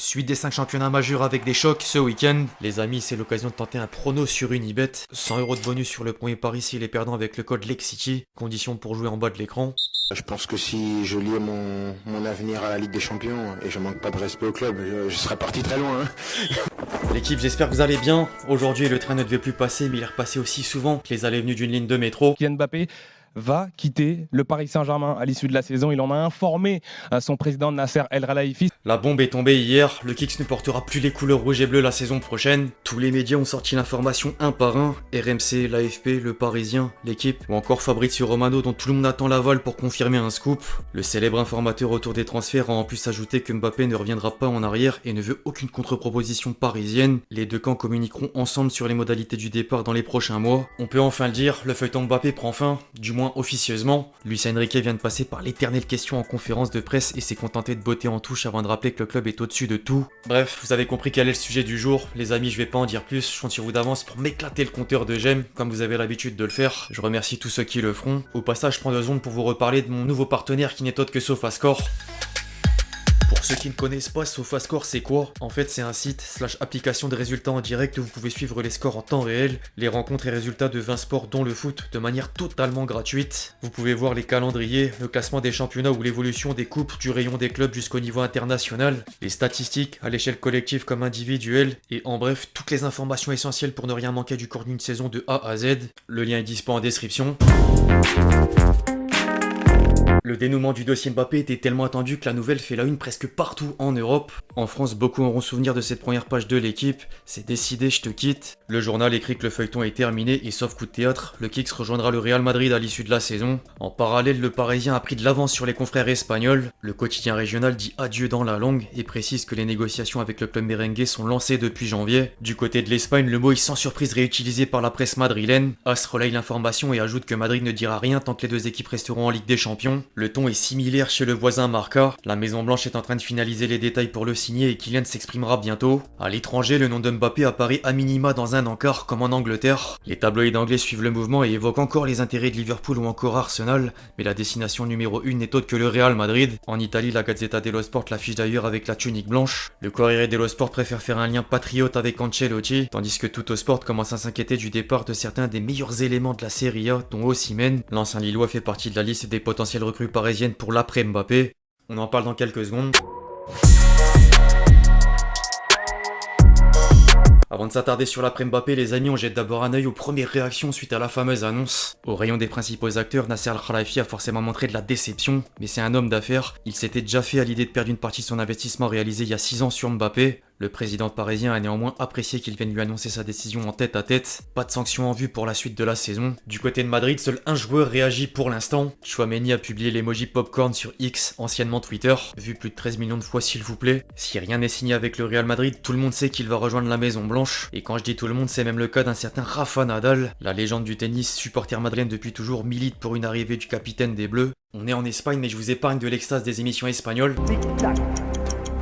Suite des 5 championnats majeurs avec des chocs ce week-end. Les amis, c'est l'occasion de tenter un prono sur Unibet. 100 € de bonus sur le premier pari s'il est perdant avec le code LEXCITY. Condition pour jouer en bas de l'écran. Je pense que si je liais mon avenir à la Ligue des Champions et je manque pas de respect au club, je serais parti très loin. L'équipe, j'espère que vous allez bien. Aujourd'hui, le train ne devait plus passer, mais il est repassé aussi souvent que les allées venues d'une ligne de métro. Kylian Mbappé va quitter le Paris Saint-Germain à l'issue de la saison. Il en a informé son président Nasser El Khelaifi. La bombe est tombée hier, le Kicks ne portera plus les couleurs rouge et bleu la saison prochaine. Tous les médias ont sorti l'information un par un, RMC, l'AFP, Le Parisien, l'équipe, ou encore Fabrizio Romano dont tout le monde attend l'aval pour confirmer un scoop. Le célèbre informateur autour des transferts a en plus ajouté que Mbappé ne reviendra pas en arrière et ne veut aucune contre-proposition parisienne. Les deux camps communiqueront ensemble sur les modalités du départ dans les prochains mois. On peut enfin le dire, le feuilleton Mbappé prend fin, du moins officieusement. Luis Enrique vient de passer par l'éternelle question en conférence de presse et s'est contenté de botter en touche avant de rappeler que le club est au-dessus de tout. Bref, vous avez compris quel est le sujet du jour. Les amis, je vais pas en dire plus, je compte sur vous d'avance pour m'éclater le compteur de j'aime, comme vous avez l'habitude de le faire. Je remercie tous ceux qui le feront. Au passage, je prends 2 secondes pour vous reparler de mon nouveau partenaire qui n'est autre que SofaScore. Pour ceux qui ne connaissent pas, SofaScore c'est quoi? En fait c'est un site / application de résultats en direct où vous pouvez suivre les scores en temps réel, les rencontres et résultats de 20 sports dont le foot de manière totalement gratuite. Vous pouvez voir les calendriers, le classement des championnats ou l'évolution des coupes du rayon des clubs jusqu'au niveau international, les statistiques à l'échelle collective comme individuelle, et en bref toutes les informations essentielles pour ne rien manquer du cours d'une saison de A à Z. Le lien est dispo en description. Le dénouement du dossier Mbappé était tellement attendu que la nouvelle fait la une presque partout en Europe. En France, beaucoup auront souvenir de cette première page de l'équipe. C'est décidé, je te quitte. Le journal écrit que le feuilleton est terminé et sauf coup de théâtre, le Kicks rejoindra le Real Madrid à l'issue de la saison. En parallèle, le Parisien a pris de l'avance sur les confrères espagnols. Le quotidien régional dit adieu dans la langue et précise que les négociations avec le club merengue sont lancées depuis janvier. Du côté de l'Espagne, le mot est sans surprise réutilisé par la presse madrilène. AS relaye l'information et ajoute que Madrid ne dira rien tant que les deux équipes resteront en Ligue des Champions. Le ton est similaire chez le voisin Marca. La Maison Blanche est en train de finaliser les détails pour le signer et Kylian s'exprimera bientôt. À l'étranger, le nom de Mbappé apparaît à minima dans un encart comme en Angleterre. Les tabloïds anglais suivent le mouvement et évoquent encore les intérêts de Liverpool ou encore Arsenal, mais la destination numéro 1 n'est autre que le Real Madrid. En Italie, la Gazzetta dello Sport l'affiche d'ailleurs avec la tunique blanche. Le Corriere dello Sport préfère faire un lien patriote avec Ancelotti, tandis que Tuttosport commence à s'inquiéter du départ de certains des meilleurs éléments de la Serie A, dont Osimhen. L'ancien Lillois fait partie de la liste des potentielles recrues parisiennes pour l'après Mbappé. On en parle dans quelques secondes. Avant de s'attarder sur l'après Mbappé, les amis, on jette d'abord un œil aux premières réactions suite à la fameuse annonce. Au rayon des principaux acteurs, Nasser El Khelaifi a forcément montré de la déception, mais c'est un homme d'affaires. Il s'était déjà fait à l'idée de perdre une partie de son investissement réalisé il y a 6 ans sur Mbappé. Le président parisien a néanmoins apprécié qu'il vienne lui annoncer sa décision en tête à tête. Pas de sanctions en vue pour la suite de la saison. Du côté de Madrid, seul un joueur réagit pour l'instant. Chouameni a publié l'emoji popcorn sur X, anciennement Twitter. Vu plus de 13 millions de fois s'il vous plaît. Si rien n'est signé avec le Real Madrid, tout le monde sait qu'il va rejoindre la Maison Blanche. Et quand je dis tout le monde, c'est même le cas d'un certain Rafa Nadal. La légende du tennis, supporter madrilène depuis toujours, milite pour une arrivée du capitaine des Bleus. On est en Espagne, mais je vous épargne de l'extase des émissions espagnoles. Tic-tac,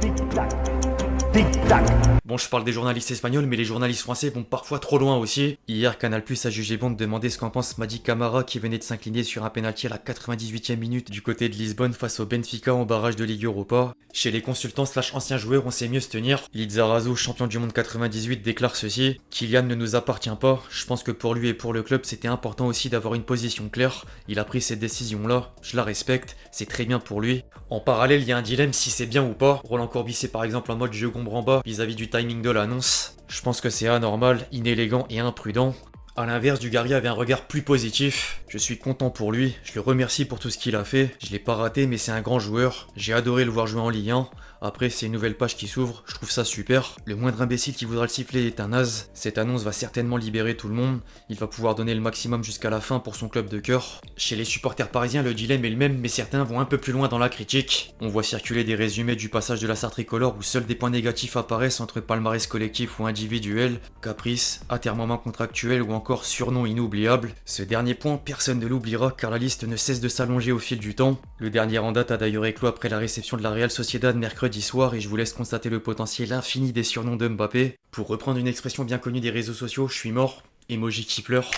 tic-tac. Bon, je parle des journalistes espagnols, mais les journalistes français vont parfois trop loin aussi. Hier, Canal+ a jugé bon de demander ce qu'en pense Madi Camara qui venait de s'incliner sur un pénalty à la 98e minute du côté de Lisbonne face au Benfica en barrage de Ligue Europa. Chez les consultants / anciens joueurs, on sait mieux se tenir. Lizarazu, champion du monde 98, déclare ceci: Kylian ne nous appartient pas. Je pense que pour lui et pour le club, c'était important aussi d'avoir une position claire. Il a pris cette décision-là, je la respecte, c'est très bien pour lui. En parallèle, il y a un dilemme si c'est bien ou pas. Roland Courbis est par exemple en mode jeu en bas vis-à-vis du timing de l'annonce. Je pense que c'est anormal, inélégant et imprudent. A l'inverse, Dugarry avait un regard plus positif. Je suis content pour lui, je le remercie pour tout ce qu'il a fait. Je l'ai pas raté, mais c'est un grand joueur. J'ai adoré le voir jouer en Ligue 1. Après, c'est une nouvelle page qui s'ouvre, je trouve ça super. Le moindre imbécile qui voudra le siffler est un naze. Cette annonce va certainement libérer tout le monde. Il va pouvoir donner le maximum jusqu'à la fin pour son club de cœur. Chez les supporters parisiens, le dilemme est le même, mais certains vont un peu plus loin dans la critique. On voit circuler des résumés du passage de la Sarre tricolore où seuls des points négatifs apparaissent entre palmarès collectif ou individuel, caprice, atermoiement contractuel ou encore surnom inoubliable. Ce dernier point, personne ne l'oubliera car la liste ne cesse de s'allonger au fil du temps. Le dernier en date a d'ailleurs éclos après la réception de la Real Sociedad mercredi soir et je vous laisse constater le potentiel infini des surnoms de Mbappé. Pour reprendre une expression bien connue des réseaux sociaux, je suis mort. Emoji qui pleure.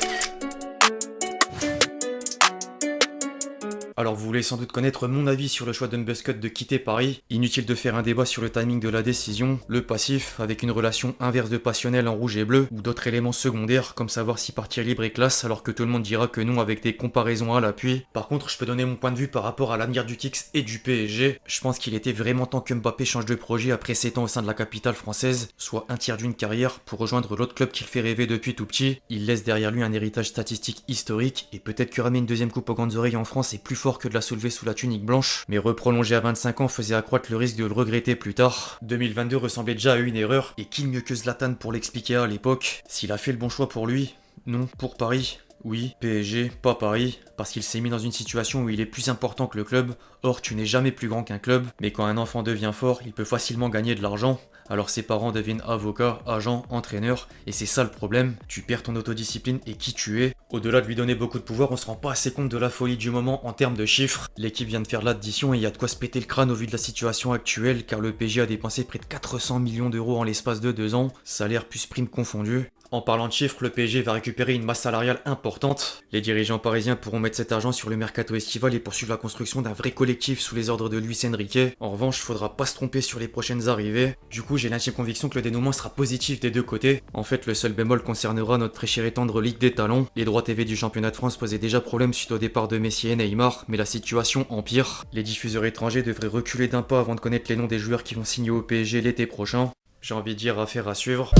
Alors vous voulez sans doute connaître mon avis sur le choix d'Unbuscut de quitter Paris. Inutile de faire un débat sur le timing de la décision, le passif, avec une relation inverse de passionnel en rouge et bleu, ou d'autres éléments secondaires, comme savoir si partir libre est classe, alors que tout le monde dira que non avec des comparaisons à l'appui. Par contre, je peux donner mon point de vue par rapport à l'avenir du Kicks et du PSG. Je pense qu'il était vraiment temps que Mbappé change de projet après 7 ans au sein de la capitale française, soit un tiers d'une carrière, pour rejoindre l'autre club qu'il fait rêver depuis tout petit. Il laisse derrière lui un héritage statistique historique, et peut-être que ramener une deuxième coupe aux grandes oreilles en France est plus fort que de la soulever sous la tunique blanche, mais reprolonger à 25 ans faisait accroître le risque de le regretter plus tard. 2022 ressemblait déjà à une erreur, et qui mieux que Zlatan pour l'expliquer à l'époque? S'il a fait le bon choix pour lui? Non. Pour Paris? Oui. PSG, pas Paris, parce qu'il s'est mis dans une situation où il est plus important que le club. Or, tu n'es jamais plus grand qu'un club, mais quand un enfant devient fort, il peut facilement gagner de l'argent. Alors ses parents deviennent avocats, agents, entraîneurs, et c'est ça le problème, tu perds ton autodiscipline et qui tu es. Au-delà de lui donner beaucoup de pouvoir, on se rend pas assez compte de la folie du moment en termes de chiffres. L'équipe vient de faire l'addition et il y a de quoi se péter le crâne au vu de la situation actuelle, car le PSG a dépensé près de 400 millions d'euros en l'espace de 2 ans, salaire plus prime confondu. En parlant de chiffres, le PSG va récupérer une masse salariale importante. Les dirigeants parisiens pourront mettre cet argent sur le mercato estival et poursuivre la construction d'un vrai collectif sous les ordres de Luis Enrique. En revanche, faudra pas se tromper sur les prochaines arrivées. Du coup, j'ai l'intime conviction que le dénouement sera positif des deux côtés. En fait, le seul bémol concernera notre très chère et tendre Ligue des Talents. Les droits TV du championnat de France posaient déjà problème suite au départ de Messi et Neymar, mais la situation empire. Les diffuseurs étrangers devraient reculer d'un pas avant de connaître les noms des joueurs qui vont signer au PSG l'été prochain. J'ai envie de dire affaire à suivre.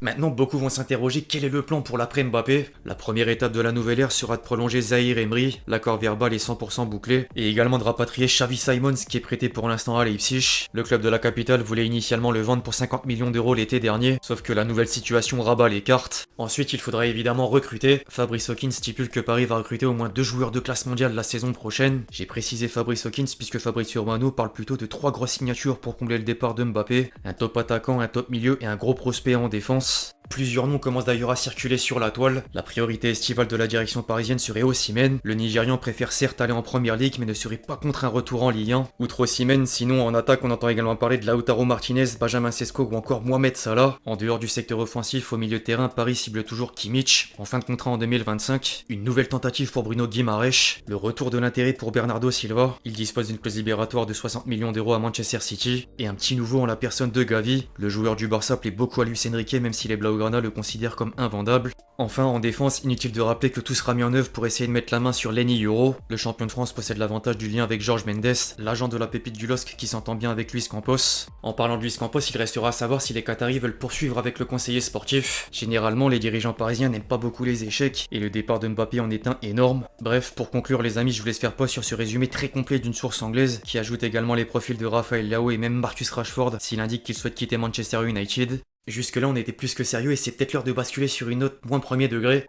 Maintenant, beaucoup vont s'interroger quel est le plan pour l'après Mbappé. La première étape de la nouvelle ère sera de prolonger Zahir Emery, l'accord verbal est 100% bouclé, et également de rapatrier Xavi Simons qui est prêté pour l'instant à Leipzig. Le club de la capitale voulait initialement le vendre pour 50 millions d'euros l'été dernier, sauf que la nouvelle situation rabat les cartes. Ensuite, il faudra évidemment recruter. Fabrice Hawkins stipule que Paris va recruter au moins 2 joueurs de classe mondiale la saison prochaine. J'ai précisé Fabrice Hawkins puisque Fabrizio Romano parle plutôt de 3 grosses signatures pour combler le départ de Mbappé, un top attaquant, un top milieu et un gros prospect en défense. Plusieurs noms commencent d'ailleurs à circuler sur la toile. La priorité estivale de la direction parisienne serait Osimhen. Le Nigérian préfère certes aller en première ligue mais ne serait pas contre un retour en Ligue 1. Outre Osimhen, sinon en attaque on entend également parler de Lautaro Martinez, Benjamin Sesko ou encore Mohamed Salah. En dehors du secteur offensif, au milieu de terrain, Paris cible toujours Kimmich. En fin de contrat en 2025, une nouvelle tentative pour Bruno Guimaraes. Le retour de l'intérêt pour Bernardo Silva. Il dispose d'une clause libératoire de 60 millions d'euros à Manchester City. Et un petit nouveau en la personne de Gavi. Le joueur du Barça plaît beaucoup à Luis Enrique même si les Blaugrana le considèrent comme invendable. Enfin, en défense, inutile de rappeler que tout sera mis en œuvre pour essayer de mettre la main sur Lenny Yoro. Le champion de France possède l'avantage du lien avec Jorge Mendes, l'agent de la pépite du LOSC qui s'entend bien avec Luis Campos. En parlant de Luis Campos, il restera à savoir si les Qataris veulent poursuivre avec le conseiller sportif. Généralement, les dirigeants parisiens n'aiment pas beaucoup les échecs, et le départ de Mbappé en est un énorme. Bref, pour conclure les amis, je vous laisse faire pause sur ce résumé très complet d'une source anglaise, qui ajoute également les profils de Raphaël Leao et même Marcus Rashford, s'il indique qu'il souhaite quitter Manchester United. Jusque là on était plus que sérieux et c'est peut-être l'heure de basculer sur une note moins premier degré.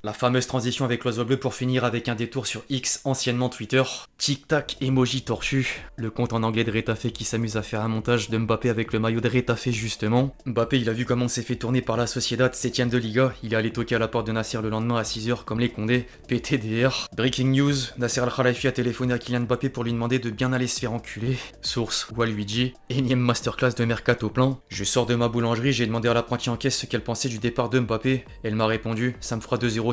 La fameuse transition avec l'oiseau bleu pour finir avec un détour sur X, anciennement Twitter. Tic-tac, emoji torchu. Le compte en anglais de Retafe qui s'amuse à faire un montage de Mbappé avec le maillot de Retafe justement. Mbappé il a vu comment on s'est fait tourner par la Sociedad 7ème de Liga. Il est allé toquer à la porte de Nasser le lendemain à 6h comme les Condés. PTDR. Breaking news, Nasser Al-Khelaifi a téléphoné à Kylian Mbappé pour lui demander de bien aller se faire enculer. Source, Waluigi. Énième masterclass de mercato plein. Je sors de ma boulangerie, j'ai demandé à l'apprenti en caisse ce qu'elle pensait du départ de Mbappé. Elle m'a répondu, ça me fera 2,50 €.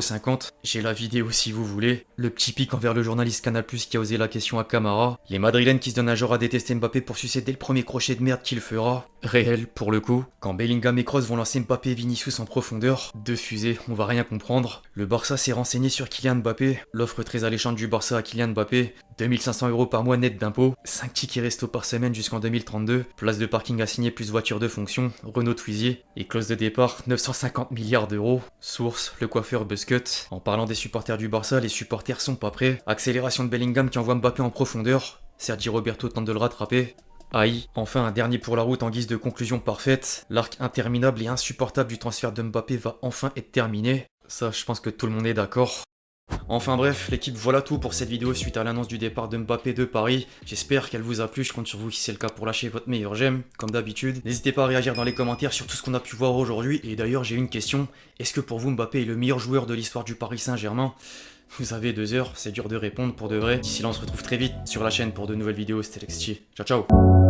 J'ai la vidéo si vous voulez. Le petit pic envers le journaliste Canal+ qui a osé la question à Camara. Les Madrilènes qui se donnent un genre à détester Mbappé pour sucer dès le premier crochet de merde qu'il fera. Réel pour le coup. Quand Bellingham et Kroos vont lancer Mbappé et Vinicius en profondeur, 2 fusées, on va rien comprendre. Le Barça s'est renseigné sur Kylian Mbappé. L'offre très alléchante du Barça à Kylian Mbappé. 2500 € par mois net d'impôts, 5 tickets resto par semaine jusqu'en 2032, place de parking à signer plus voiture de fonction, Renault Twizy, et clause de départ 950 milliards d'euros. Source, le coiffeur Buscut. En parlant des supporters du Barça, les supporters sont pas prêts. Accélération de Bellingham qui envoie Mbappé en profondeur. Sergi Roberto tente de le rattraper. Aïe, enfin un dernier pour la route en guise de conclusion parfaite. L'arc interminable et insupportable du transfert de Mbappé va enfin être terminé. Ça, je pense que tout le monde est d'accord. Enfin bref, l'équipe voilà tout pour cette vidéo suite à l'annonce du départ de Mbappé de Paris. J'espère qu'elle vous a plu, je compte sur vous si c'est le cas pour lâcher votre meilleur j'aime, comme d'habitude. N'hésitez pas à réagir dans les commentaires sur tout ce qu'on a pu voir aujourd'hui. Et d'ailleurs j'ai une question, est-ce que pour vous Mbappé est le meilleur joueur de l'histoire du Paris Saint-Germain? Vous avez 2 heures, c'est dur de répondre pour de vrai. D'ici là on se retrouve très vite sur la chaîne pour de nouvelles vidéos, c'était Lexti. Ciao ciao.